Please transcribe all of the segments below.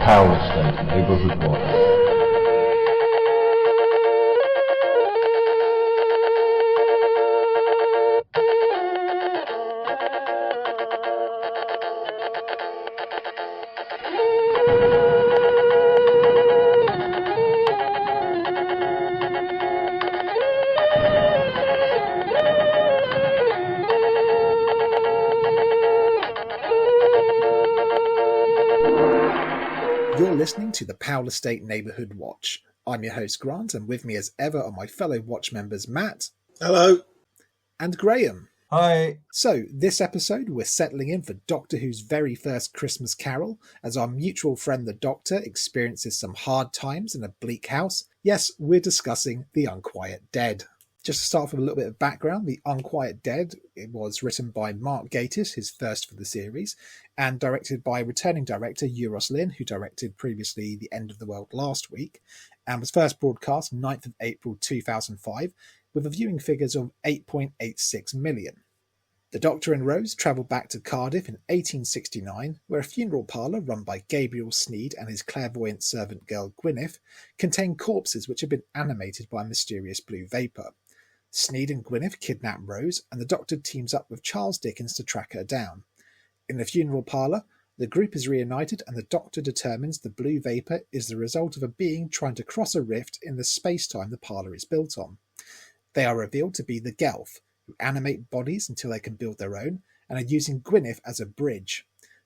Power State Neighborhood Watch. You're listening to the Powell Estate Neighbourhood Watch. I'm your host Grant, and with me as ever are my fellow watch members Matt. Hello. And Graham. Hi. So, this episode we're settling in for Doctor Who's very first Christmas Carol, as our mutual friend the Doctor experiences some hard times in a bleak house. Yes, we're discussing The Unquiet Dead. Just to start off with a little bit of background, The Unquiet Dead, it was written by Mark Gatiss, his first for the series, and directed by returning director Euros Lyn, who directed previously The End of the World last week, and was first broadcast 9th of April 2005, with a viewing figures of 8.86 million. The Doctor and Rose travel back to Cardiff in 1869, where a funeral parlour run by Gabriel Sneed and his clairvoyant servant girl Gwyneth contained corpses which had been animated by mysterious blue vapour. Sneed and Gwyneth kidnap Rose, and the Doctor teams up with Charles Dickens to track her down. In the funeral parlour, the group is reunited, and the Doctor determines the blue vapour is the result of a being trying to cross a rift in the space-time the parlour is built on. They are revealed to be the Gelf, who animate bodies until they can build their own, and are using Gwyneth as a bridge.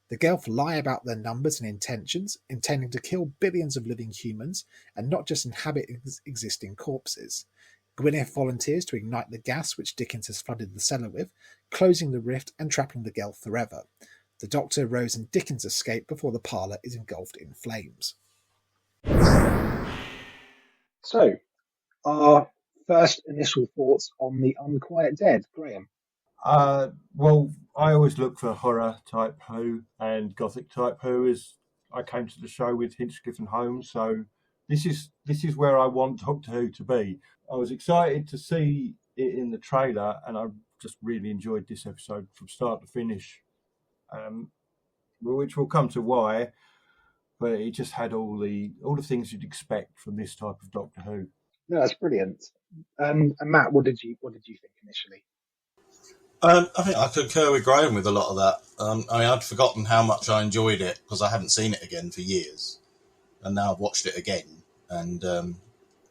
The Gelf lie about their numbers and intentions, intending to kill billions of living humans, and not just inhabit existing corpses. Gwyneth volunteers to ignite the gas which Dickens has flooded the cellar with, closing the rift and trapping the Gelf forever. The Doctor, Rose and Dickens escape before the parlour is engulfed in flames. So, our first initial thoughts on The Unquiet Dead, Graham? Well, I always look for horror type Who and gothic type Who as I came to the show with Hinchcliffe and Holmes, so this is where I want Doctor Who to be. I was excited to see it in the trailer, and I just really enjoyed this episode from start to finish, which will come to why, but it just had all the things you'd expect from this type of Doctor Who. No, that's brilliant. And Matt, what did you think initially? I think I concur with Graham with a lot of that. I'd forgotten how much I enjoyed it because I hadn't seen it again for years, and now I've watched it again, and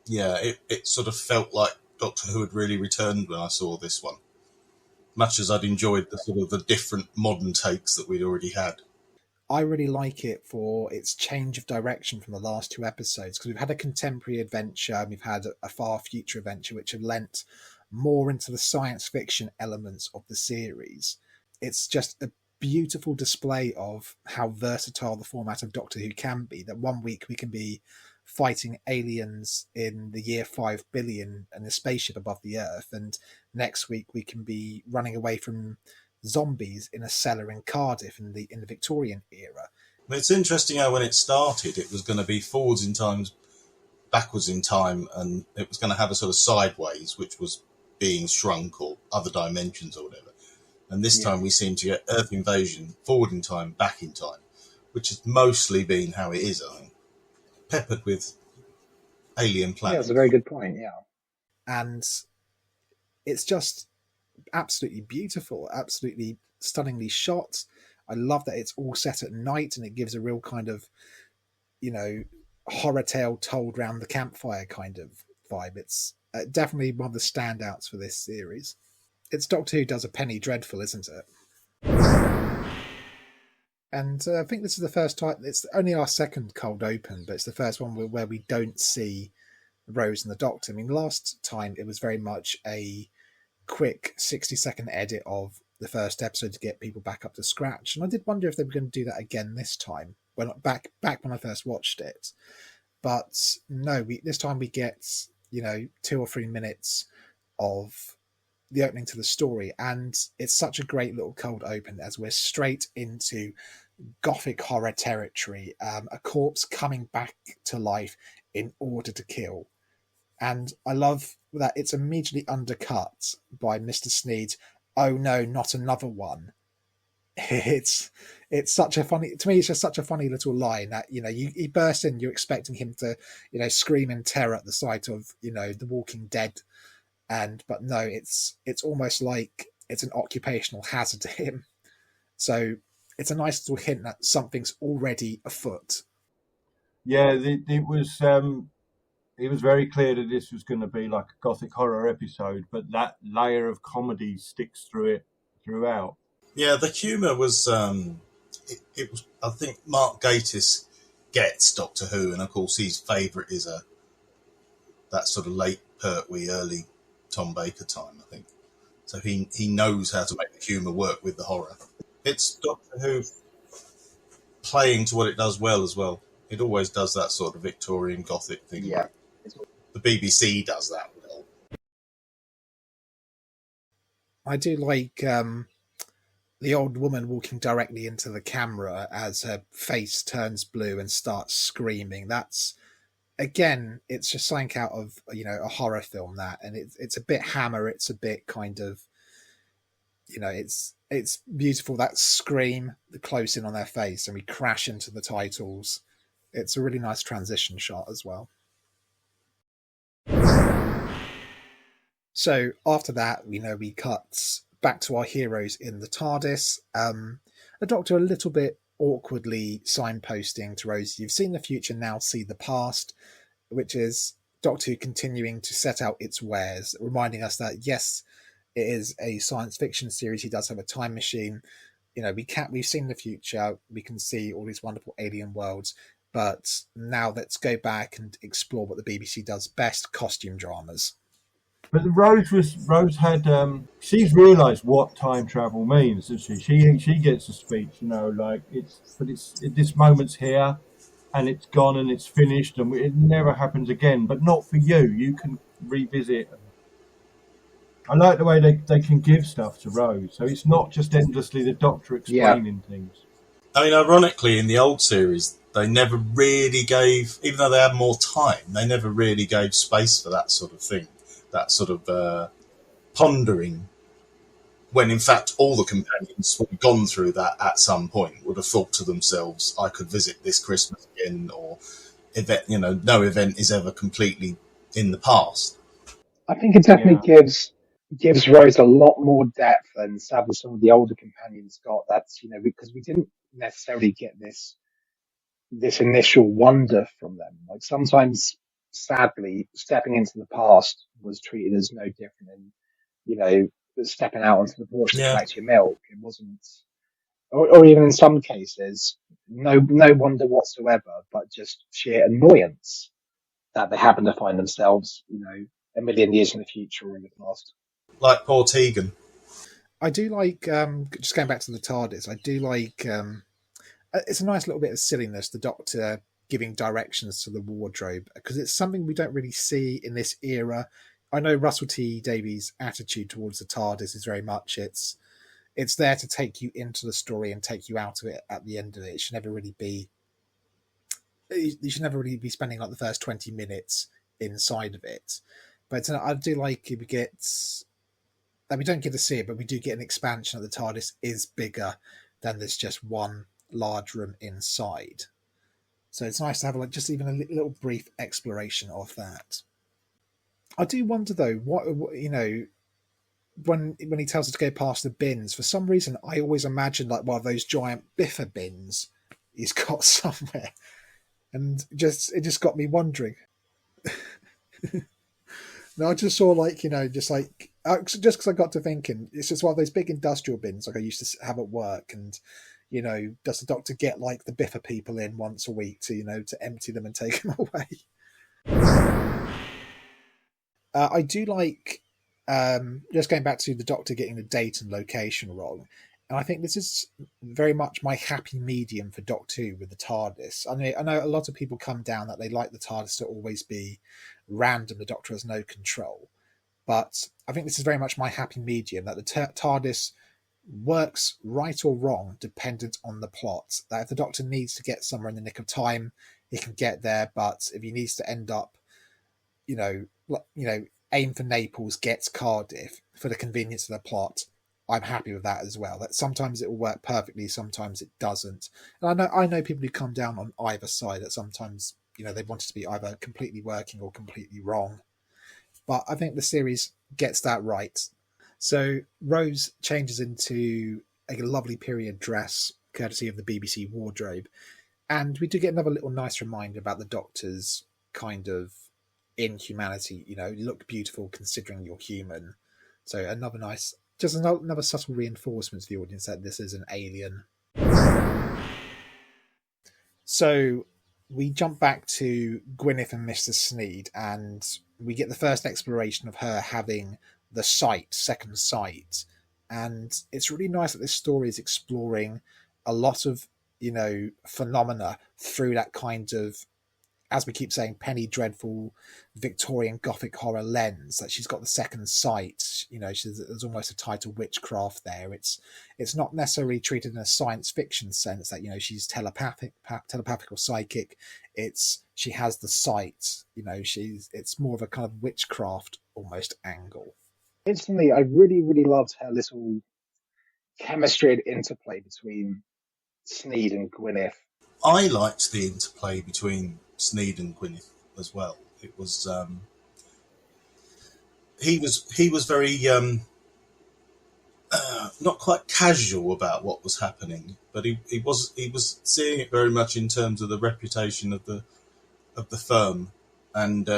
it sort of felt like Doctor Who had really returned when I saw this one, much as I'd enjoyed the sort of the different modern takes that we'd already had. I really like it for its change of direction from the last two episodes, because we've had a contemporary adventure and we've had a far future adventure which have lent more into the science fiction elements of the series. It's just a beautiful display of how versatile the format of Doctor Who can be, that one week we can be fighting aliens in the year 5 billion in a spaceship above the Earth, and next week we can be running away from zombies in a cellar in Cardiff in the Victorian era. It's interesting how when it started it was going to be forwards in time, backwards in time, and it was going to have a sort of sideways, which was being shrunk or other dimensions or whatever. And this time we seem to get Earth invasion, forward in time, back in time, which has mostly been how it is, I think. Peppered with alien planets. Yeah, that's a very good point, yeah. And it's just absolutely beautiful, absolutely stunningly shot. I love that it's all set at night and it gives a real kind of, horror tale told round the campfire kind of vibe. It's definitely one of the standouts for this series. It's Doctor Who does a penny dreadful, isn't it? And I think this is the first time, it's only our second cold open, but it's the first one where we don't see Rose and the Doctor. I mean, last time it was very much a quick 60-second edit of the first episode to get people back up to scratch. And I did wonder if they were going to do that again this time, back when I first watched it. But no, this time we get, 2 or 3 minutes of the opening to the story, and it's such a great little cold open as we're straight into gothic horror territory, a corpse coming back to life in order to kill. And I love that it's immediately undercut by Mr. Sneed's "oh no, not another one," It's such a funny, to me it's just such a funny little line that, he bursts in, you're expecting him to, scream in terror at the sight of, the Walking Dead, but no, it's almost like it's an occupational hazard to him. So it's a nice little hint that something's already afoot. Yeah, it was very clear that this was going to be like a gothic horror episode, but that layer of comedy sticks through it throughout. Yeah, the humour was. It was. I think Mark Gatiss gets Doctor Who, and of course his favourite is that sort of late Pertwee, early Tom Baker time. I think so. He knows how to make the humour work with the horror. It's Doctor Who playing to what it does well as well. It always does that sort of Victorian Gothic thing. Yeah. The BBC does that well. I do like the old woman walking directly into the camera as her face turns blue and starts screaming. That's, again, it's just something out of, a horror film, that, and it's a bit Hammer. It's a bit kind of, it's beautiful, that scream, the close in on their face, and we crash into the titles. It's a really nice transition shot as well. So after that, we cut back to our heroes in the TARDIS. The Doctor a little bit awkwardly signposting to Rose, you've seen the future, now see the past, which is Doctor Who continuing to set out its wares, reminding us that, yes, it is a science fiction series. He does have a time machine. We've seen the future. We can see all these wonderful alien worlds. But now let's go back and explore what the BBC does best: costume dramas. But Rose had she's realised what time travel means, doesn't she? She gets a speech, like it's this moment's here, and it's gone and it's finished and it never happens again. But not for you. You can revisit. I like the way they can give stuff to Rose, so it's not just endlessly the Doctor explaining things. I mean, ironically, in the old series, they never really gave, even though they had more time, they never really gave space for that sort of thing, that sort of pondering, when in fact all the companions would have gone through that at some point, would have thought to themselves, I could visit this Christmas again, or event, no event is ever completely in the past. I think it definitely gives Rose a lot more depth than sadly some of the older companions got. That's, because we didn't necessarily get this initial wonder from them. Like sometimes, sadly, stepping into the past was treated as no different than, stepping out onto the porch to collect your milk. It wasn't, or even in some cases, no wonder whatsoever, but just sheer annoyance that they happen to find themselves, a million years in the future or in the past. Like poor Tegan. I do like, just going back to the TARDIS, I do like, it's a nice little bit of silliness, the Doctor giving directions to the wardrobe, because it's something we don't really see in this era. I know Russell T Davies' attitude towards the TARDIS is very much, it's there to take you into the story and take you out of it at the end of it. It should never really be, you should never really be spending like the first 20 minutes inside of it. But I do like we don't get to see it, but we do get an expansion of the TARDIS is bigger than there's just one large room inside. So it's nice to have just even a little brief exploration of that. I do wonder though, what when he tells us to go past the bins, for some reason I always imagine like one of those giant biffa bins he's got somewhere, and it just got me wondering. No, I just saw just because I got to thinking, it's just one of those big industrial bins like I used to have at work, and does the Doctor get like the biffa people in once a week to to empty them and take them away? I do like, just going back to the Doctor getting the date and location wrong, and I think this is very much my happy medium for Doctor Who with the TARDIS. I know a lot of people come down that they like the TARDIS to always be random, the Doctor has no control, but I think this is very much my happy medium, that the TARDIS works right or wrong dependent on the plot. That if the Doctor needs to get somewhere in the nick of time, he can get there, but if he needs to end up aim for Naples, gets Cardiff for the convenience of the plot, I'm happy with that as well. That sometimes it will work perfectly, sometimes it doesn't. And I know people who come down on either side, that sometimes, you know, they want it to be either completely working or completely wrong. But I think the series gets that right. So Rose changes into a lovely period dress, courtesy of the BBC wardrobe. And we do get another little nice reminder about the Doctor's kind of inhumanity. You know, look beautiful considering you're human. So another nice, just another subtle reinforcement to the audience that this is an alien. So we jump back to Gwyneth and Mr. Sneed, and we get the first exploration of her having the sight, second sight. And it's really nice that this story is exploring a lot of, you know, phenomena through that kind of, as we keep saying, penny dreadful Victorian Gothic horror lens. That she's got the second sight. You know, there's almost a tie to witchcraft there. It's not necessarily treated in a science fiction sense that, you know, she's telepathic or psychic. It's she has the sight. You know, it's more of a kind of witchcraft almost angle. Instantly, I really, really loved her little chemistry and interplay between Sneed and Gwyneth. I liked the interplay between Sneed and Gwyneth as well. It was he was very not quite casual about what was happening, but he was seeing it very much in terms of the reputation of the firm, and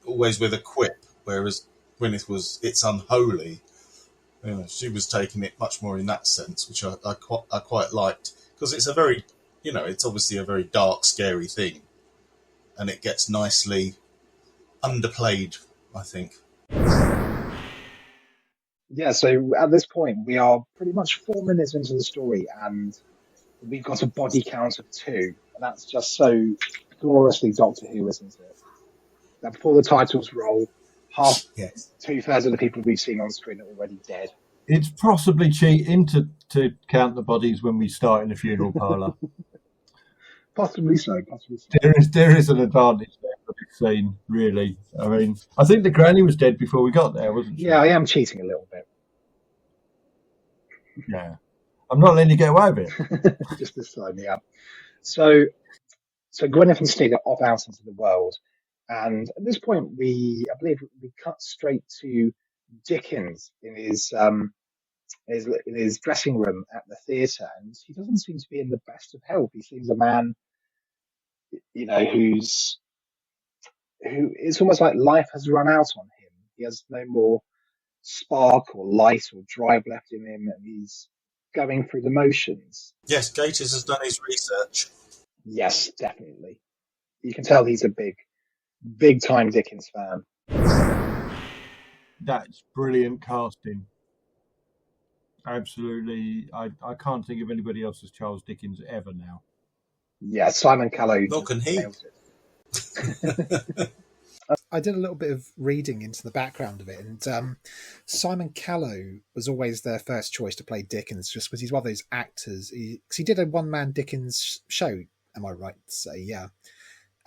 always with a quip. Whereas Gwyneth was, it's unholy. You know, she was taking it much more in that sense, which I quite liked, because it's a very, you know, it's obviously a very dark, scary thing, and it gets nicely underplayed, I think. Yeah, so at this point, we are pretty much 4 minutes into the story, and we've got a body count of 2. And that's just so gloriously Doctor Who, isn't it? Now, before the titles roll, Yes. 2/3 of the people we've seen on screen are already dead. It's possibly cheating to count the bodies when we start in the funeral parlour. Possibly so. There is an advantage there for this scene, really. I mean, I think the granny was dead before we got there, wasn't she? Yeah, I am cheating a little bit. Yeah. I'm not letting you get away with it. Just this time, yeah. So Gwyneth and Sneed are off out into the world, and at this point, I believe we cut straight to Dickens in his dressing room at the theatre, and he doesn't seem to be in the best of health. He seems a man, you know, who it's almost like life has run out on him. He has no more spark or light or drive left in him, and he's going through the motions. Yes, Gatiss has done his research. Yes, definitely. You can tell he's a big time Dickens fan. That's brilliant casting. Absolutely. I can't think of anybody else as Charles Dickens ever now. Yeah, Simon Callow. Nor can he. I did a little bit of reading into the background of it, and Simon Callow was always their first choice to play Dickens, just because he's one of those actors. He did a one-man Dickens show, am I right to say? Yeah.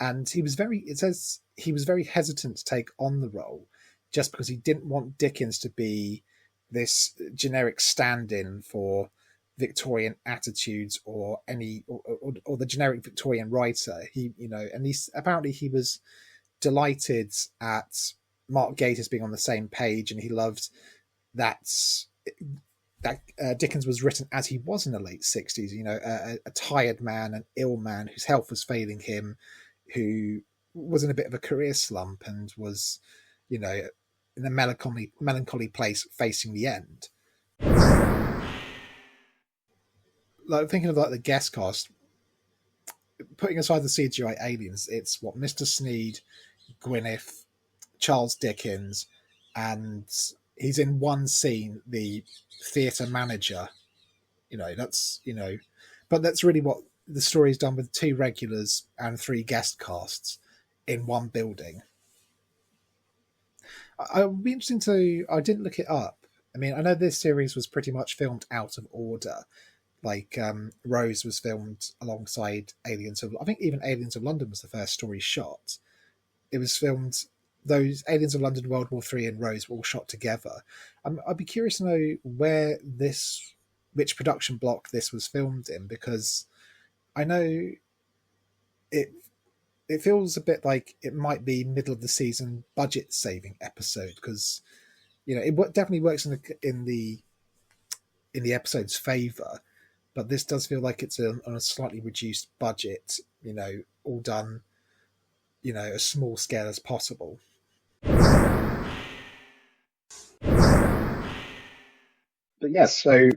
And it says he was very hesitant to take on the role, just because he didn't want Dickens to be this generic stand-in for Victorian attitudes or the generic Victorian writer. Apparently he was delighted at Mark Gatiss being on the same page, and he loved that Dickens was written as he was in the late 60s, you know, a tired man, an ill man whose health was failing him, who was in a bit of a career slump and was, you know, in a melancholy place facing the end. Like, thinking of like the guest cast, putting aside the CGI aliens, it's what Mr. Sneed, Gwyneth, Charles Dickens, and he's in one scene, the theatre manager. But that's really what the story is done, with 2 regulars and 3 guest casts in one building. I would be interesting to. I didn't look it up. I mean, I know this series was pretty much filmed out of order. Like Rose was filmed alongside Aliens of. I think even Aliens of London was the first story shot. It was filmed those Aliens of London, World War Three, and Rose were all shot together. I'd be curious to know which production block this was filmed in, because I know it feels a bit like it might be middle of the season budget saving episode, because it definitely works in the episode's favor, but this does feel like it's on a slightly reduced budget, all done as small scale as possible. But yes, so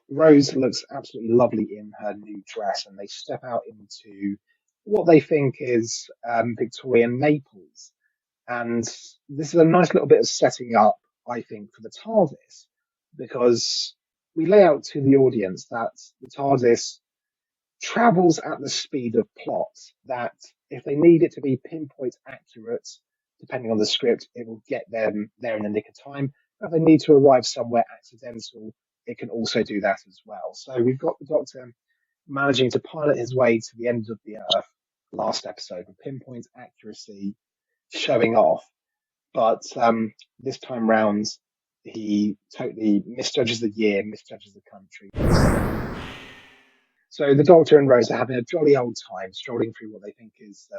Rose looks absolutely lovely in her new dress, and they step out into what they think is Victorian Naples. And this is a nice little bit of setting up, I think, for the TARDIS, because we lay out to the audience that the TARDIS travels at the speed of plot, that if they need it to be pinpoint accurate, depending on the script, it will get them there in the nick of time. If they need to arrive somewhere accidental, it can also do that as well. So we've got the Doctor managing to pilot his way to the end of the Earth last episode with pinpoint accuracy showing off. But this time round, he totally misjudges the year, misjudges the country. So the Doctor and Rose are having a jolly old time strolling through what they think is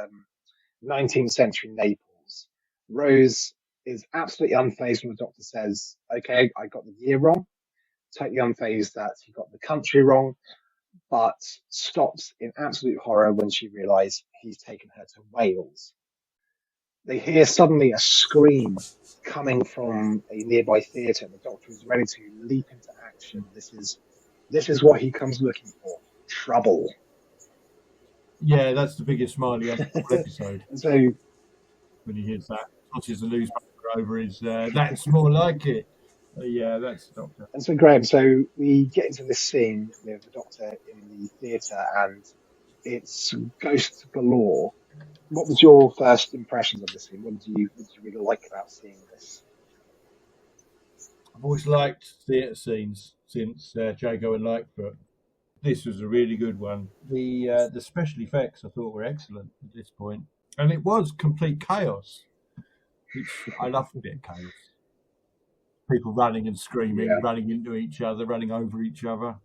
19th century Naples. Rose is absolutely unfazed when the Doctor says, okay, I got the year wrong. Totally unfazed that he got the country wrong, but stops in absolute horror when she realizes he's taken her to Wales. They hear suddenly a scream coming from a nearby theatre, and the Doctor is ready to leap into action. This is what he comes looking for. Trouble. Yeah, that's the biggest smiley of the whole episode. And so when he hears that, touches the newspaper over his, that's more like it. Yeah, that's the Doctor. And so, Graham, so we get into this scene with the Doctor in the theatre, and it's ghosts galore. What was your first impressions of this scene? What did you really like about seeing this? I've always liked theatre scenes since Jago and Lightfoot. This was a really good one. The special effects I thought were excellent at this point, and it was complete chaos. Which I love a bit of chaos. People running and screaming, running into each other, running over each other,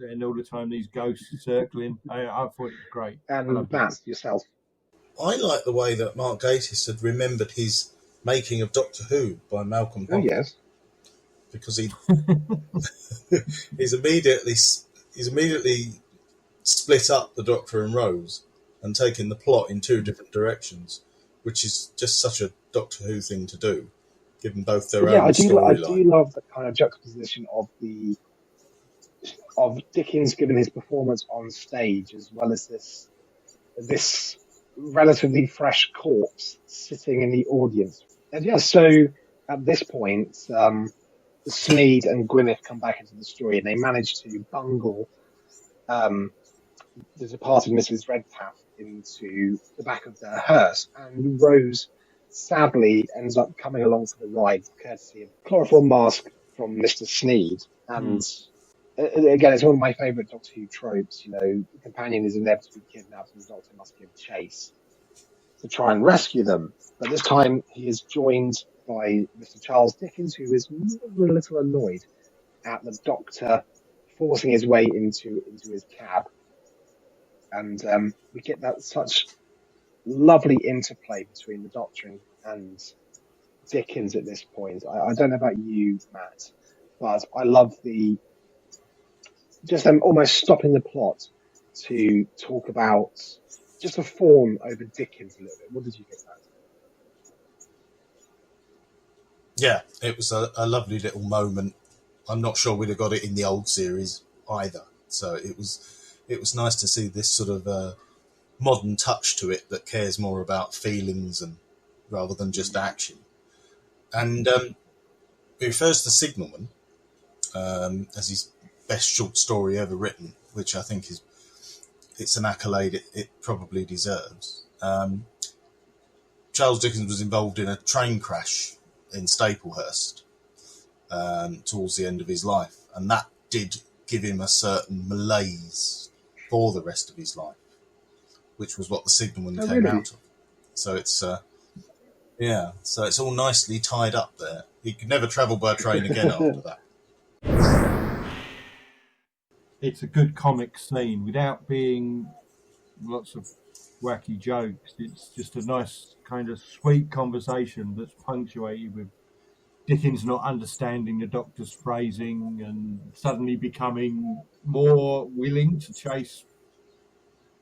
and all the time these ghosts circling. I thought it was great. And Matt, yourself. I like the way that Mark Gatiss had remembered his making of Doctor Who by Malcolm Oh, Holt, yes. because he's immediately split up the Doctor and Rose and taken the plot in two different directions, which is just such a Doctor Who thing to do, given both their own storyline. I do love the kind of juxtaposition of Dickens giving his performance on stage, as well as this relatively fresh corpse sitting in the audience. And yeah, so at this point, Sneed and Gwyneth come back into the story, and they manage to bungle the departed Mrs. Redpath into the back of their hearse, and Rose sadly ends up coming along for the ride, courtesy of a chloroform mask from Mr. Sneed. And again, it's one of my favourite Doctor Who tropes. The companion is inevitably kidnapped, and the Doctor must give chase to try and rescue them. But this time, he is joined by Mr. Charles Dickens, who is a little annoyed at the Doctor forcing his way into his cab. And we get that such lovely interplay between the Doctor and Dickens at this point. I don't know about you, Matt, but I love just them almost stopping the plot to talk about just a fawn over Dickens a little bit. What did you think about it? Yeah, it was a lovely little moment. I'm not sure we'd have got it in the old series either. So it was nice to see this sort of modern touch to it that cares more about feelings and rather than just action. And it refers to Signalman as his best short story ever written, which I think it's an accolade it probably deserves. Charles Dickens was involved in a train crash in Staplehurst towards the end of his life, and that did give him a certain malaise for the rest of his life, which was what the Signalman came out of. So it's Yeah, so it's all nicely tied up there. He could never travel by train again after that. It's a good comic scene without being lots of wacky jokes. It's just a nice kind of sweet conversation that's punctuated with Dickens not understanding the Doctor's phrasing and suddenly becoming more willing to chase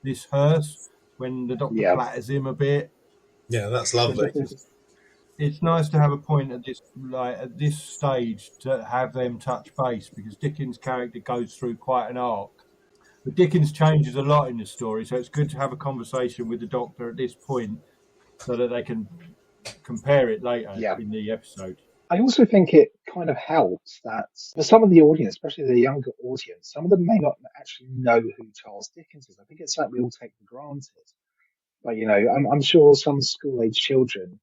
this hearse when the Doctor Yeah. flatters him a bit. Yeah, that's lovely. It's nice to have a point at this stage to have them touch base, because Dickens' character goes through quite an arc. But Dickens changes a lot in the story, so it's good to have a conversation with the Doctor at this point so that they can compare it later in the episode. I also think it kind of helps that for some of the audience, especially the younger audience, some of them may not actually know who Charles Dickens is. I think it's something we all take for granted. But, you know, I'm sure some school-age children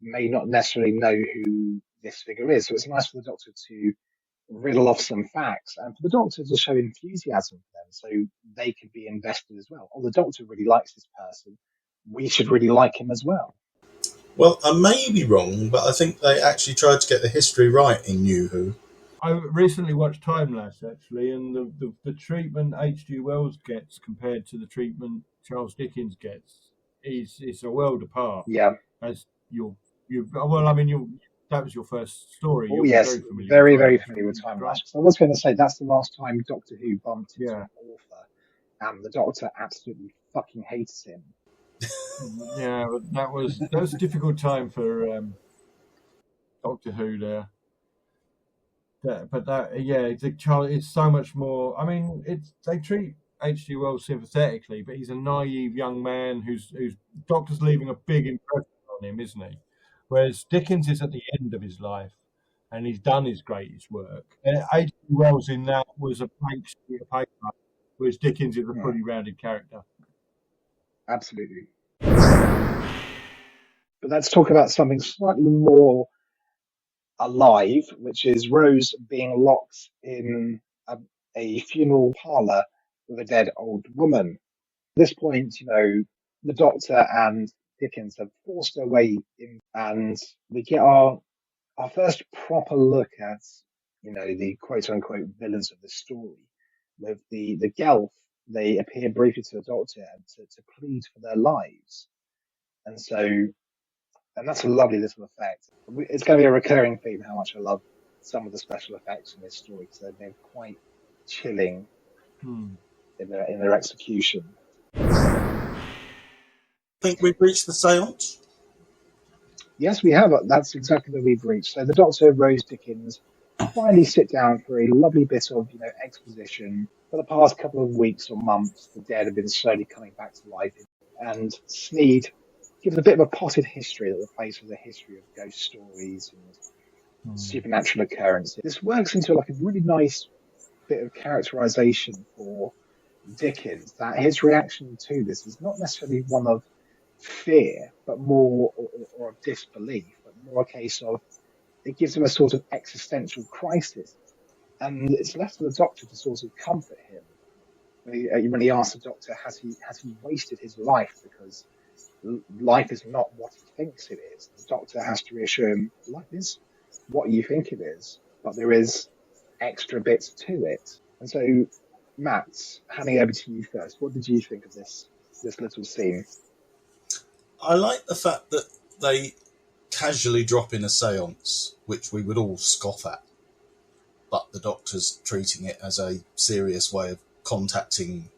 may not necessarily know who this figure is. So it's nice for the Doctor to riddle off some facts and for the Doctor to show enthusiasm for them so they could be invested as well. Oh, the Doctor really likes this person. We should really like him as well. Well, I may be wrong, but I think they actually tried to get the history right in New Who. I recently watched Time Lapse, actually, and the treatment H.G. Wells gets compared to the treatment Charles Dickens gets is a world apart. Yeah. As that was your first story. Oh, yes, very familiar with Time Lapse. So I was going to say that's the last time Doctor Who bumped into an author, and the Doctor absolutely fucking hates him. Yeah, but that was a difficult time for Doctor Who there. The child is so much more. I mean, they treat H.G. Wells sympathetically, but he's a naive young man whose Doctor's leaving a big impression on him, isn't he? Whereas Dickens is at the end of his life, and he's done his greatest work. H.G. Wells in that was a blank sheet of paper, whereas Dickens is a fully rounded character. Absolutely. But let's talk about something slightly more alive, which is Rose being locked in a funeral parlour with a dead old woman. At this point, you know, the Doctor and Dickens have forced their way in, and we get our first proper look at, you know, the quote unquote villains of the story. With the Gelf, they appear briefly to the Doctor to plead for their lives. And that's a lovely little effect. It's going to be a recurring theme how much I love some of the special effects in this story, because they're quite chilling in their execution. I think we've reached the seance. Yes, we have. That's exactly where we've reached. So the Doctor, Rose, Dickens finally sit down for a lovely bit of, you know, exposition. For the past couple of weeks or months, the dead have been slowly coming back to life, and Sneed gives a bit of a potted history that replaces a history of ghost stories and supernatural occurrences. This works into like a really nice bit of characterization for Dickens, that his reaction to this is not necessarily one of fear, but more or of disbelief, but more a case of it gives him a sort of existential crisis, and it's left to the Doctor to sort of comfort him when he asks the Doctor, has he wasted his life because life is not what he thinks it is. The Doctor has to reassure him, life is what you think it is, but there is extra bits to it. And so, Matt, handing over to you first, what did you think of this little scene? I like the fact that they casually drop in a seance, which we would all scoff at, but the Doctor's treating it as a serious way of contacting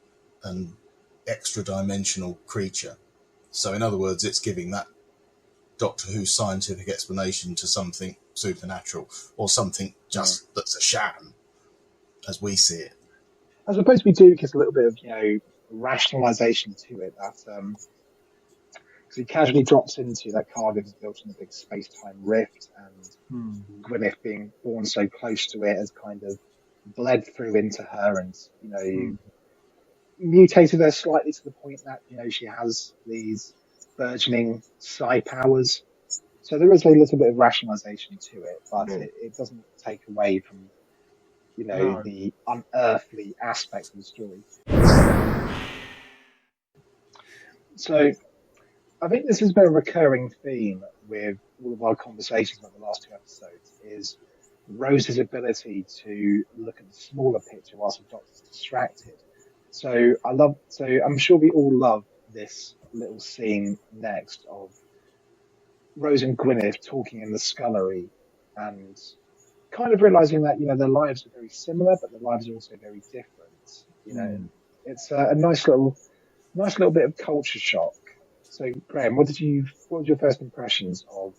an extra-dimensional creature. So in other words, it's giving that Doctor Who scientific explanation to something supernatural, or something just that's a sham, as we see it. I suppose we do get a little bit of, you know, rationalisation to it, that because he casually drops into that Cardiff is built in a big space-time rift, and Gwyneth being born so close to it has kind of bled through into her, and, you know, mutated her slightly to the point that, you know, she has these burgeoning psi powers. So there is a little bit of rationalization to it, but it doesn't take away from, you know, the unearthly aspect of the story. So I think this has been a recurring theme with all of our conversations about the last two episodes is Rose's ability to look at the smaller picture whilst the Doctor's distracted. So I'm sure we all love this little scene next of Rose and Gwyneth talking in the scullery and kind of realizing that, their lives are very similar, but their lives are also very different. It's a nice little bit of culture shock. So, Graham, what was your first impressions of?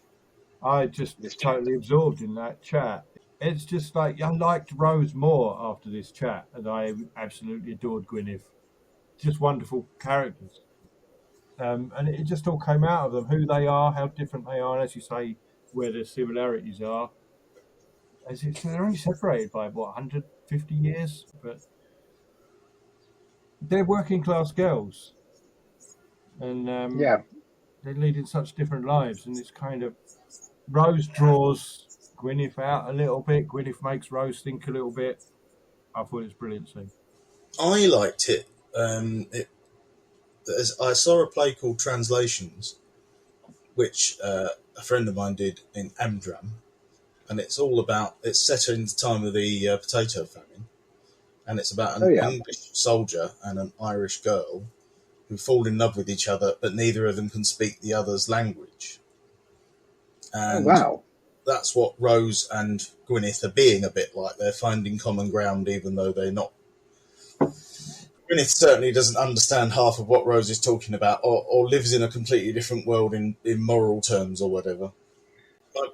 I just was totally absorbed in that chat. It's just like I liked Rose more after this chat, and I absolutely adored Gwyneth. Just wonderful characters, and it just all came out of them, who they are, how different they are, and as you say, where their similarities are. They're only separated by 150 years, but they're working class girls. And they're leading such different lives, and it's kind of Rose draws Gwyneth out a little bit. Gwyneth makes Rose think a little bit. I thought it was brilliant scene. I liked it. I saw a play called Translations, which a friend of mine did in Amdram, and it's set in the time of the potato famine, and it's about an English soldier and an Irish girl who fall in love with each other, but neither of them can speak the other's language. And that's what Rose and Gwyneth are being a bit like. They're finding common ground, even though they're not. Gwyneth certainly doesn't understand half of what Rose is talking about, or lives in a completely different world in moral terms or whatever.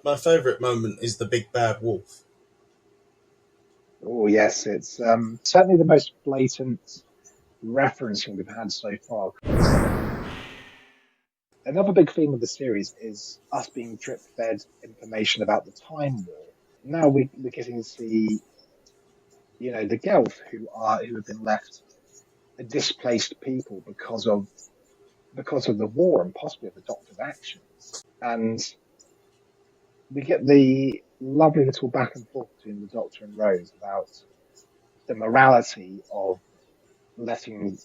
My favourite moment is the big bad wolf. Oh, yes, it's certainly the most blatant referencing we've had so far. Another big theme of the series is us being drip-fed information about the Time War. Now we're getting to see, the Gelf who have been left a displaced people because of the war and possibly of the Doctor's actions. And we get the lovely little back and forth between the Doctor and Rose about the morality of letting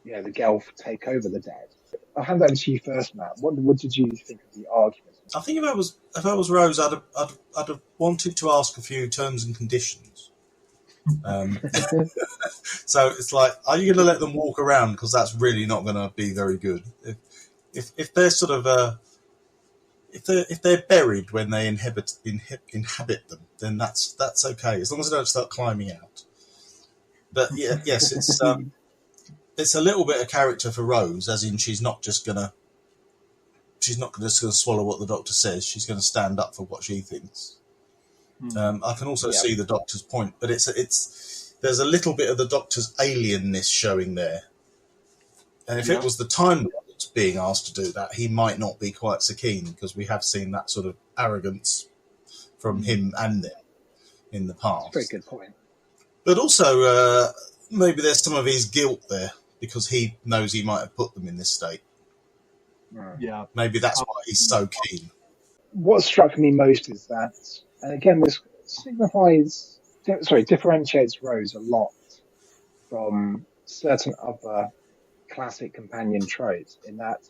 the Gelf take over the dead. I'll hand that over to you first, Matt. What did you think of the argument? I think if I was Rose, I'd have wanted to ask a few terms and conditions. So it's like, are you going to let them walk around? Because that's really not going to be very good. If they're sort of if they're buried when they inhabit them, then that's okay, as long as they don't start climbing out. But yes, it's a little bit of character for Rose, as in she's not just gonna swallow what the Doctor says. She's going to stand up for what she thinks. I can also see the Doctor's point, but there's a little bit of the Doctor's alienness showing there. And if it was the Time Lord being asked to do that, he might not be quite so keen, because we have seen that sort of arrogance from him and them in the past. That's a very good point. But also, maybe there's some of his guilt there, because he knows he might have put them in this state. Yeah. Maybe that's why he's so keen. What struck me most is that, and again, this differentiates Rose a lot from certain other classic companion tropes, in that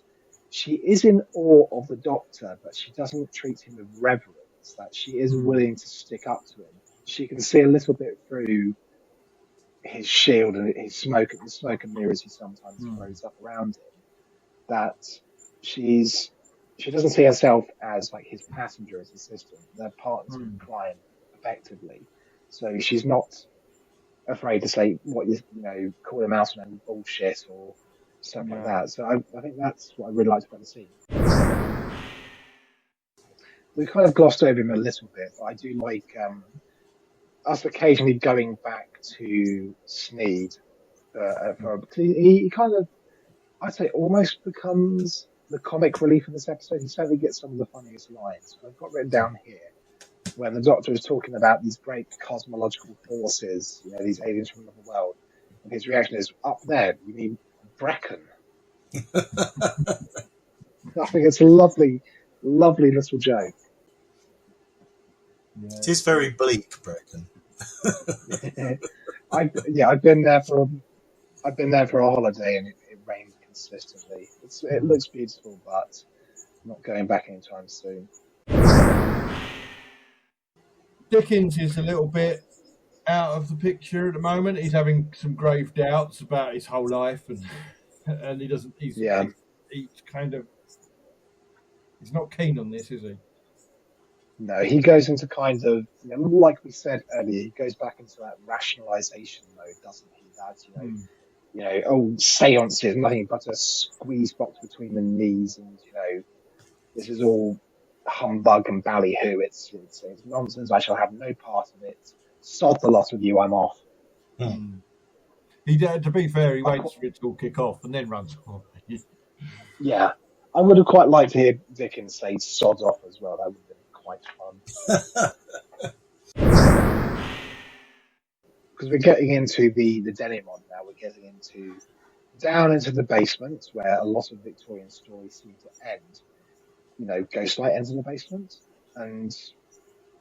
she is in awe of the Doctor, but she doesn't treat him with reverence, that she is willing to stick up to him. She can see a little bit through his shield and his the smoke and mirrors he sometimes throws up around him, that she doesn't see herself as like his passenger, as his assistant. They're partners in crime, effectively. So she's not afraid to say what call him out on bullshit or stuff like that. So I think that's what I really liked about the scene. We kind of glossed over him a little bit, but I do like us occasionally going back to Sneed. He kind of, I'd say, almost becomes the comic relief in this episode. He certainly gets some of the funniest lines. I've got written down here when the Doctor is talking about these great cosmological forces, these aliens from another world. And his reaction is, up there, you mean Brecon? I think it's a lovely, lovely little joke. Yeah. It is very bleak, Brecon. I've been there for a holiday, and it rained consistently. It looks beautiful, but not going back anytime soon. Dickens is a little bit out of the picture at the moment. He's having some grave doubts about his whole life, and he doesn't. He's kind of. He's not keen on this, is he? No, he goes into kind of, like we said earlier, he goes back into that rationalization mode, doesn't he? That, seances, nothing but a squeeze box between the knees, and, this is all humbug and ballyhoo. It's nonsense. I shall have no part of it. Sod the lot of you, I'm off. To be fair, he waits for it to all kick off and then runs off. Yeah. I would have quite liked to hear Dickens say sod off as well. That would have been quite fun. Because we're getting into the denouement now. We're getting down into the basement where a lot of Victorian stories seem to end. Ghostlight ends in the basement, and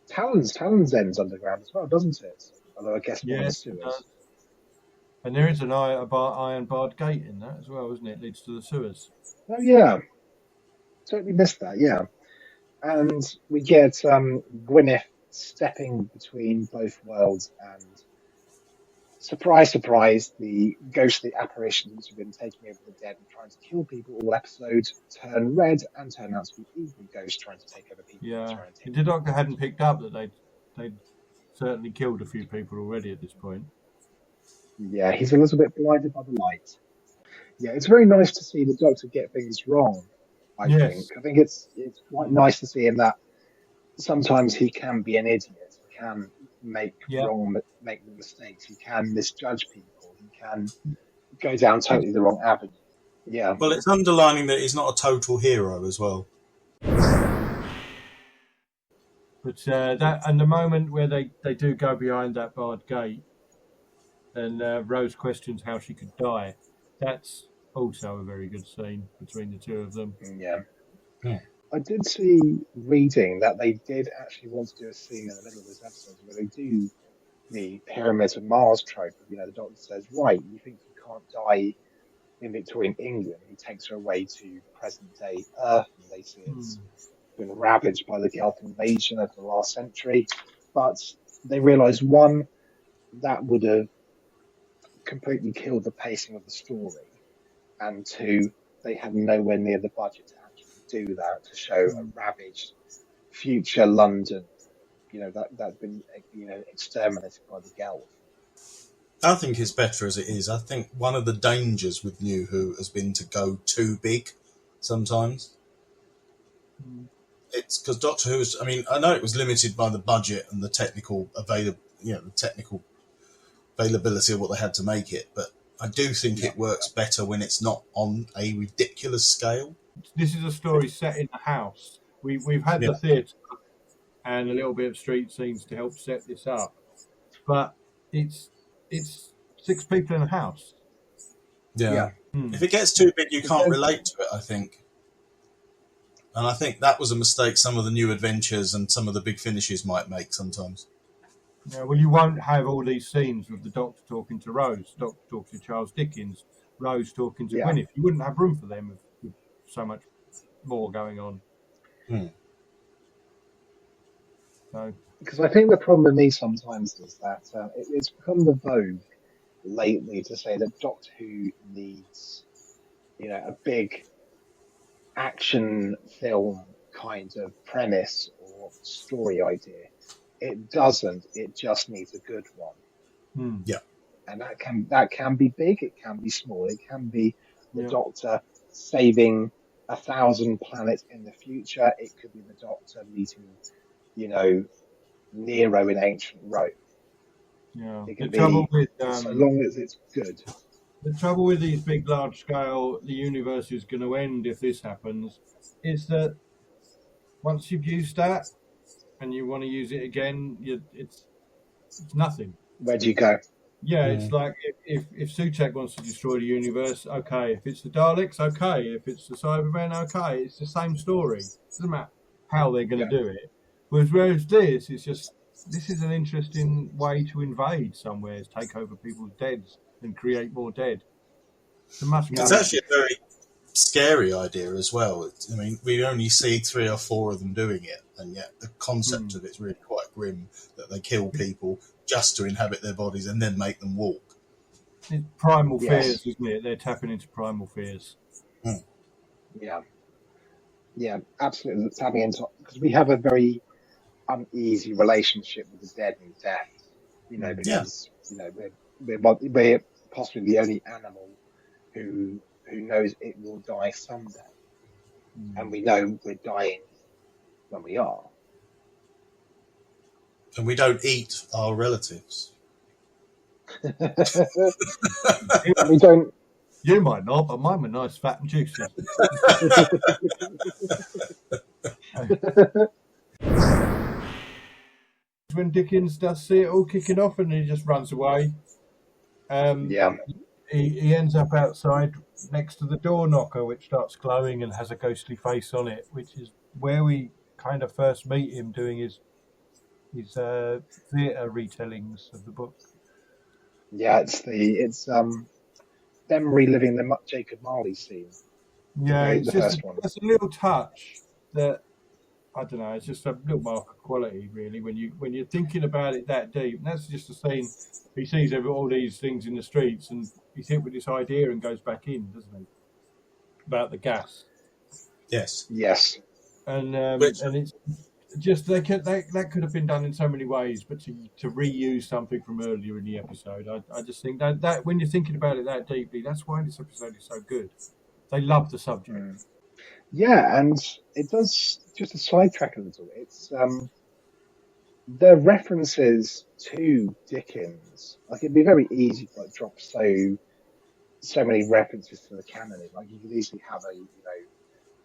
Talon's ends underground as well, doesn't it? Although I guess more in the sewers. And there is an iron barred gate in that as well, isn't it? It leads to the sewers. Oh yeah, totally missed that. Yeah, and we get Gwyneth stepping between both worlds, and surprise, surprise, the ghostly apparitions which have been taking over the dead and trying to kill people all episode turn red and turn out to be evil ghosts trying to take over people. Yeah, the Doctor hadn't picked up that they'd certainly killed a few people already at this point. Yeah, he's a little bit blinded by the light. Yeah, it's very nice to see the Doctor get things wrong, I think. I think it's quite nice to see him that sometimes he can be an idiot. He can make mistakes. He can misjudge people. He can go down totally the wrong avenue. Yeah. Well, it's underlining that he's not a total hero as well. But and the moment where they do go behind that barred gate, and Rose questions how she could die, that's also a very good scene between the two of them. Yeah. I did see reading that they did actually want to do a scene in the middle of this episode where they do the Pyramids of Mars trope. The Doctor says, right, you think you can't die in Victorian England? He takes her away to present-day Earth, and they see it's been ravaged by the Gulf invasion of the last century. But they realise, one, that would have completely killed the pacing of the story, and two, they had nowhere near the budget to actually do that, to show a ravaged future London, that's been exterminated by the Gulf. I think it's better as it is. I think one of the dangers with New Who has been to go too big sometimes. It's because Doctor Who is, I know it was limited by the budget and the technical availability of what they had to make it, but I do think it works better when it's not on a ridiculous scale. This is a story set in the house. We've had the theatre and a little bit of street scenes to help set this up, but it's 6 people in a house. Yeah. If it gets too big, you can't relate to it, I think. And I think that was a mistake some of the new adventures and some of the big finishes might make sometimes. Yeah, well, you won't have all these scenes with the Doctor talking to Rose, Doctor talking to Charles Dickens, Rose talking to Gwyneth. You wouldn't have room for them with so much more going on. Because I think the problem with me sometimes is that it's become the vogue lately to say that Doctor Who needs, a big action film kind of premise or story idea. It doesn't. It just needs a good one. Yeah, and that can be big. It can be small. It can be the Doctor saving 1,000 planets in the future. It could be the Doctor meeting, Nero in ancient Rome. Yeah. It can be, so long as it's good. The trouble with these big, large scale, the universe is going to end if this happens, is that once you've used that and you want to use it again, it's nothing. Where do you go? Yeah, it's like if Suchek wants to destroy the universe, okay. If it's the Daleks, okay. If it's the Cybermen, okay. It's the same story. It doesn't matter how they're going to do it. Whereas this is an interesting way to invade somewhere, take over people's deads and create more dead. It's a much It's more. actually a very scary idea as well. I mean, we only see 3 or 4 of them doing it, and yet the concept of it's really quite grim that they kill people just to inhabit their bodies and then make them walk. It's primal Yes. fears, isn't it? They're tapping into primal fears. Yeah, absolutely. It's tapping into, because we have a very uneasy relationship with the dead and death. Because we're possibly the only animal who knows it will die someday, and we know we're dying when we are. And we don't eat our relatives. We don't. You might not, but mine were nice, fat and juicy. When Dickens does see it all kicking off and he just runs away. Yeah. He ends up outside next to the door knocker, which starts glowing and has a ghostly face on it, which is where we kind of first meet him doing his theatre retellings of the book. Yeah, it's them reliving the Jacob Marley scene. Yeah, the it's just first one. it's a little touch that, I don't know, it's just a little mark of quality, really, when you're thinking about it that deep. And that's just a scene. He sees all these things in the streets, and he's hit with this idea and goes back in, doesn't he? About the gas. Yes. Yes. And it's just that could have been done in so many ways, but to reuse something from earlier in the episode, I just think that when you're thinking about it that deeply, that's why this episode is so good. They love the subject. Yeah, and it does, just to sidetrack a little. It's the references to Dickens. Like, it'd be very easy to drop so many references to the canon. Like, you could easily have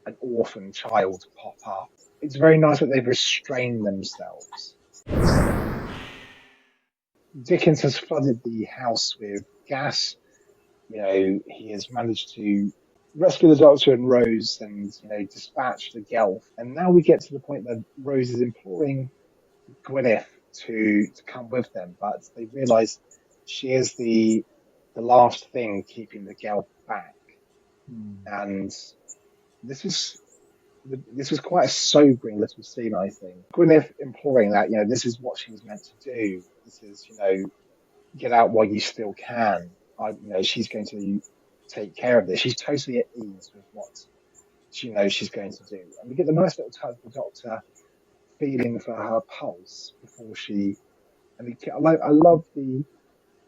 an orphan child pop up. It's very nice that they've restrained themselves. Dickens has flooded the house with gas. He has managed to rescue the Doctor and Rose and, dispatch the Gelf. And now we get to the point that Rose is imploring Gwyneth to come with them, but they realise she is the last thing keeping the Gelf back. And this was quite a sobering little scene, I think. Gwyneth imploring that, this is what she was meant to do. This is, get out while you still can. She's going to take care of this. She's totally at ease with what she knows she's going to do. And we get the nice little touch of the Doctor feeling for her pulse before she. And I love the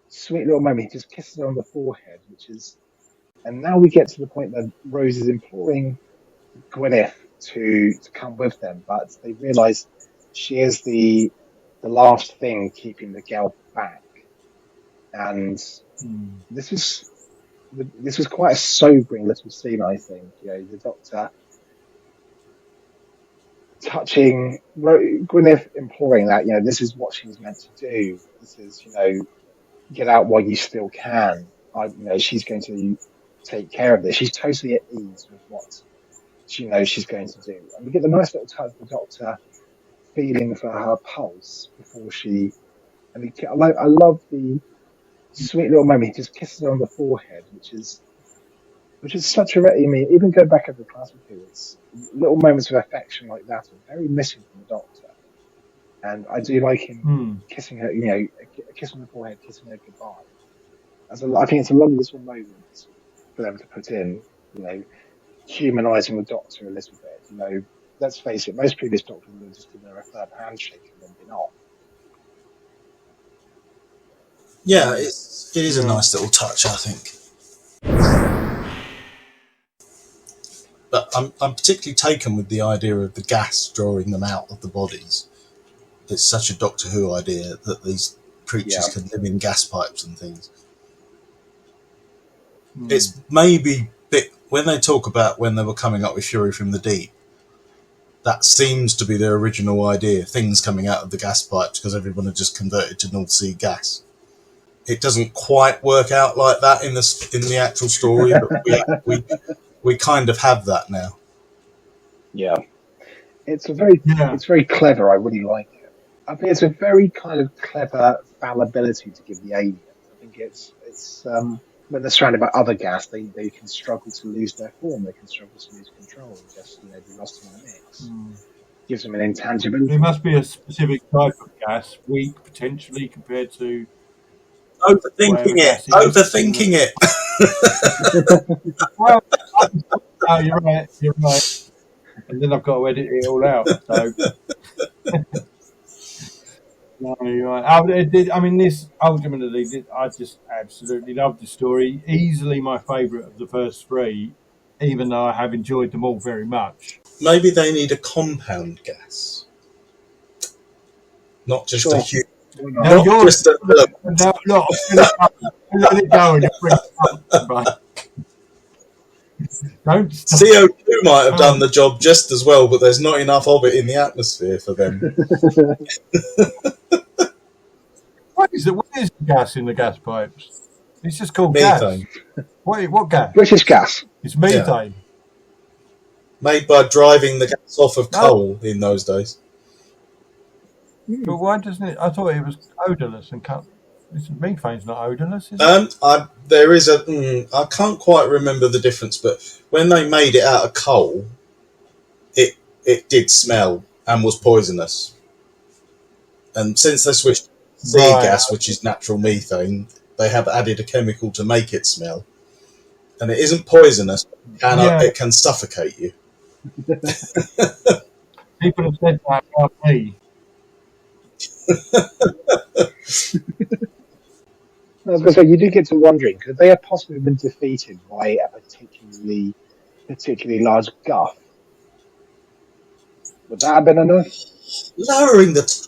sweet little moment. He just kisses her on the forehead, which is. And now we get to the point that Rose is imploring Gwyneth to come with them, but they realise she is the last thing keeping the Gelf back. And this was quite a sobering little scene, I think. The Doctor touching Gwyneth, imploring that, this is what she was meant to do. This is, get out while you still can. She's going to take care of this. She's totally at ease with what she knows she's going to do. And we get the nice little touch of the Doctor feeling for her pulse before she. And I love the sweet little moment. He just kisses her on the forehead, which is such a. Even going back over the classic periods, little moments of affection like that are very missing from the Doctor. And I do like him kissing her, a kiss on the forehead, kissing her goodbye. I think it's a lovely little moment for them to put in, humanising the Doctor a little bit. Let's face it, most previous Doctors would have just given her a firm handshake and then been off. Yeah, it is a nice little touch, I think. But I'm particularly taken with the idea of the gas drawing them out of the bodies. It's such a Doctor Who idea that these creatures can live in gas pipes and things. It's maybe when they talk about when they were coming up with Fury from the Deep, that seems to be their original idea, things coming out of the gas pipes because everyone had just converted to North Sea gas. It doesn't quite work out like that in the actual story, but we kind of have that now. Yeah. It's very clever. I really like it. I think it's a very kind of clever fallibility to give the alien. I think it's when they're surrounded by other gas, they can struggle to lose their form. They can struggle to lose control and just, be lost in the mix. Gives them an intangibility. There must be a specific type of gas, weak potentially compared to Overthinking it. Well, oh, you're right. And then I've got to edit it all out. So, no, you're right. I just absolutely love the story. Easily my favourite of the first three, even though I have enjoyed them all very much. Maybe they need a compound gas, not just a huge. No, Just a look. No, look, let it go and you'll bring it up, right? Don't stop. CO2 might have done the job just as well, but there's not enough of it in the atmosphere for them. What is the gas in the gas pipes? It's just called Methane. gas. What gas? British gas. It's methane. Made by driving the gas off of coal in those days. But why doesn't it? I thought it was odourless and methane's not odourless, is it? I can't quite remember the difference, but when they made it out of coal, it did smell and was poisonous. And since they switched to C gas, which is natural methane, they have added a chemical to make it smell. And it isn't poisonous, and it can suffocate you. People have said that about me. I was going to say, you do get to wondering, could they have possibly been defeated by a particularly large guff? Would that have been enough? Lowering the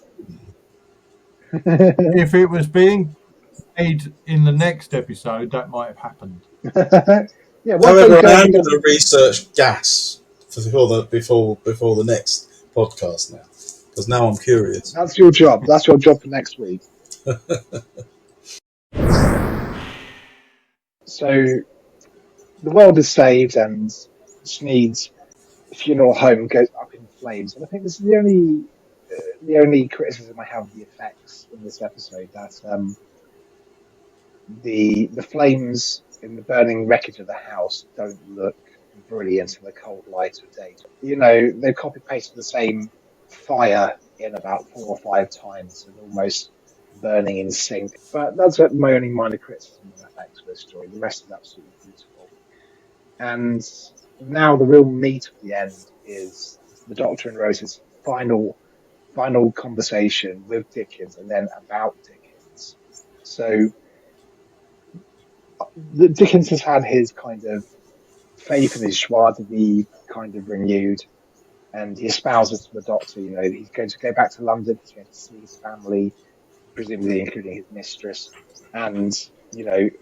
If it was being made in the next episode, that might have happened. However, I am going to research gas before the next podcast now, because now I'm curious. That's your job. That's your job for next week. So, the world is saved, and Sneed's funeral home goes up in flames. And I think this is the only criticism I have of the effects in this episode. That the flames in the burning wreckage of the house don't look brilliant in the cold light of day. They copy pasted the same fire in about 4 or 5 times and almost burning in sync. But that's my only minor criticism of the effects of this story. The rest is absolutely beautiful. And now the real meat of the end is the Doctor and Rose's final conversation with Dickens and then about Dickens. So Dickens has had his kind of faith in his joie de vivre kind of renewed, and he espouses to the Doctor, he's going to go back to London, he's going to see his family, presumably including his mistress, and,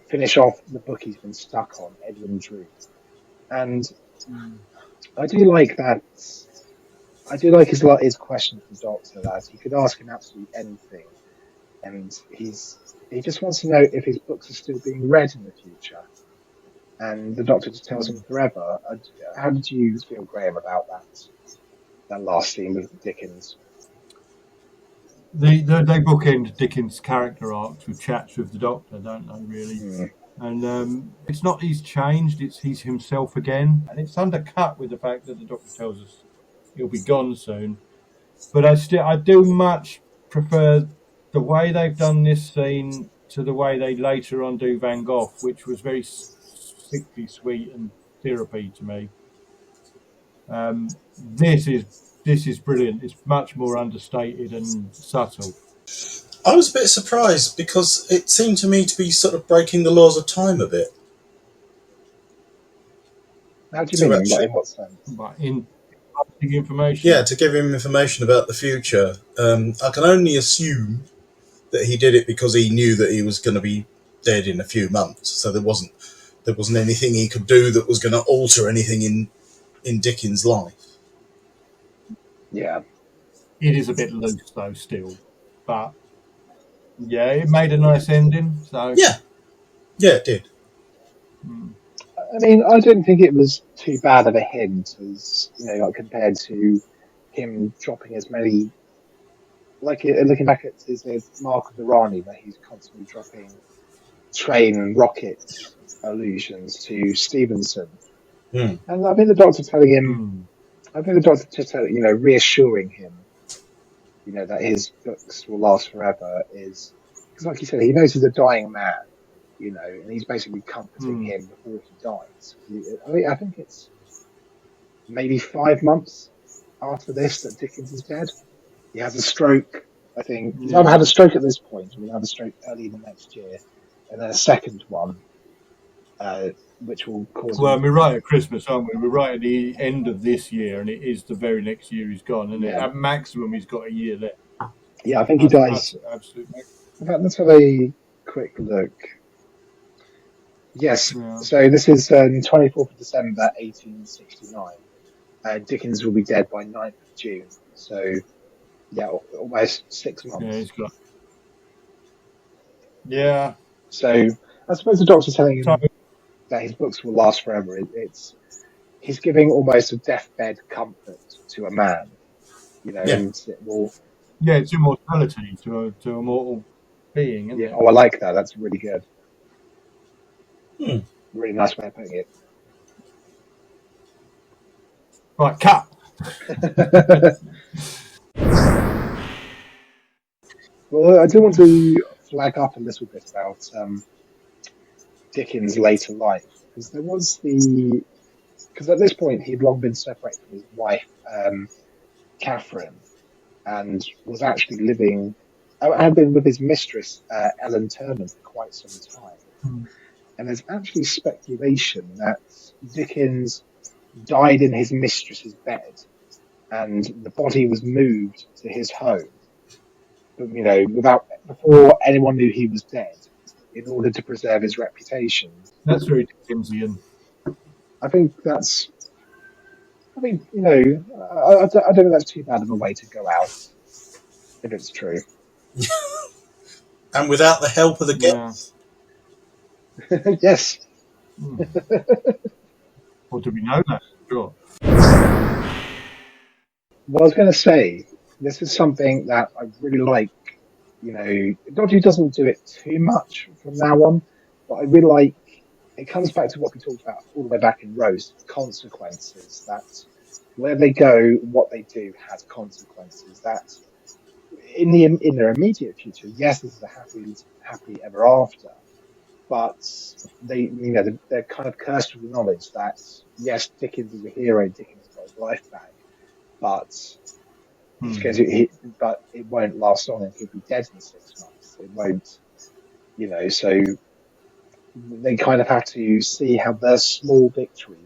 finish off the book he's been stuck on, Edwin Drood. And I do like that. I do like his question to the Doctor, that he could ask him absolutely anything, and he just wants to know if his books are still being read in the future. And the Doctor just tells him forever. How did you feel, Graham, about that last scene with Dickens? They bookend Dickens' character arcs with chats with the Doctor, don't they, really? And it's not he's changed, it's he's himself again. And it's undercut with the fact that the Doctor tells us he'll be gone soon. But I do much prefer the way they've done this scene to the way they later on do Van Gogh, which was very sickly sweet and therapy to me. This is brilliant. It's much more understated and subtle. I was a bit surprised because it seemed to me to be sort of breaking the laws of time a bit. How do you mean? In what sense? In information. Yeah, to give him information about the future. I can only assume that he did it because he knew that he was going to be dead in a few months. So there wasn't anything he could do that was going to alter anything in Dickens' life. Yeah. It is a bit loose though still. But yeah, it made a nice ending. So Yeah, it did. I mean, I don't think it was too bad of a hint as, compared to him dropping as many, looking back at his Mark of the Rani, where he's constantly dropping train and rockets allusions to Stevenson. Hmm. And I think the Doctor telling him, I think the Doctor just, reassuring him, that his books will last forever is, because like you said, he knows he's a dying man, and he's basically comforting him before he dies. I think it's maybe 5 months after this that Dickens is dead. He has a stroke, I think. He's either had a stroke at this point, or he'll have a stroke early in the next year, and then a second one, which will cause. Well, we're right at Christmas, aren't we? We're right at the end of this year, and it is the very next year he's gone, and at maximum he's got a year left. Yeah, I think he dies. Absolutely. In fact, let's have a quick look. Yes, so this is 24th of December, 1869. Dickens will be dead by 9th of June. So, yeah, almost 6 months. Yeah, he's got. Yeah. So, I suppose the Doctor's telling him that his books will last forever. He's giving almost a deathbed comfort to a man, and it will. Yeah, it's immortality to a mortal being, isn't it? Oh, I like that. That's really good. Really nice way of putting it. Right, cut. Well, I do want to flag up a little bit about Dickens' later life, because because at this point he'd long been separated from his wife, Catherine, and was actually had been with his mistress, Ellen Turner, for quite some time. And there's actually speculation that Dickens died in his mistress's bed, and the body was moved to his home, before anyone knew he was dead, in order to preserve his reputation. That's very Dickensian. I think I don't think that's too bad of a way to go out, if it's true. And without the help of the guests. Yes. Or do we know that? Sure. Well, I was going to say, this is something that I really like. Doctor Who doesn't do it too much from now on, but I really like. It comes back to what we talked about all the way back in Rose: consequences. That where they go, what they do has consequences. That in their immediate future, yes, this is a happy ever after. But they're kind of cursed with the knowledge that yes, Dickens is a hero. Dickens got his life back, but but it won't last long, and he'll be dead in 6 months. It won't, So they kind of have to see how their small victory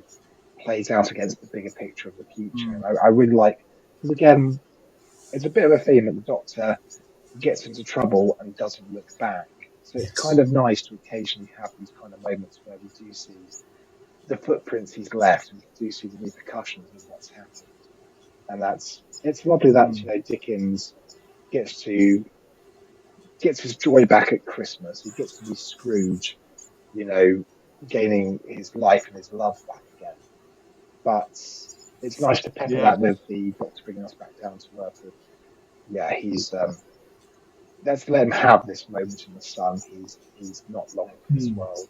plays out against the bigger picture of the future. And I really like, because again, it's a bit of a theme that the Doctor gets into trouble and doesn't look back. So it's kind of nice to occasionally have these kind of moments where we do see the footprints he's left, and we do see the repercussions of what's happened. And it's lovely that Dickens gets his joy back at Christmas. He gets to be Scrooge, gaining his life and his love back again. But it's nice to pepper that with the Doctor bringing us back down to earth. He's let's let him have this moment in the sun. He's not long in this world.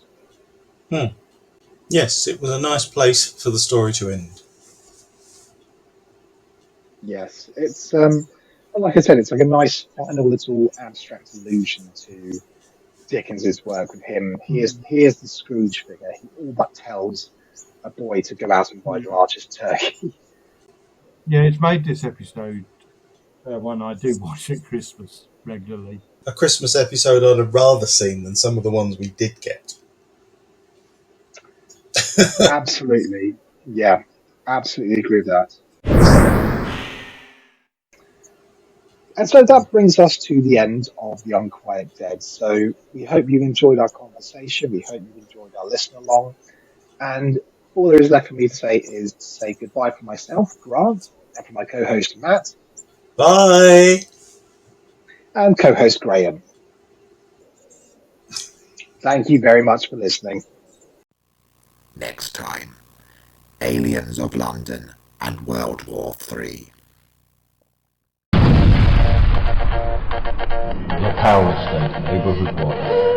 Yes, it was a nice place for the story to end. Yes, it's like I said, it's like a nice final little abstract allusion to Dickens's work with him. He is the Scrooge figure. He all but tells a boy to go out and buy your largest turkey. Yeah, it's made this episode one I do watch at Christmas regularly. A Christmas episode I'd have rather seen than some of the ones we did get. Absolutely. Yeah, absolutely agree with that. And so that brings us to the end of The Unquiet Dead. So we hope you enjoyed our conversation. We hope you enjoyed our listen along. And all there is left for me to say is to say goodbye for myself, Grant, and for my co-host, Matt. Bye! And co-host, Graham. Thank you very much for listening. Next time, Aliens of London and World War III. The power state neighborhood watch.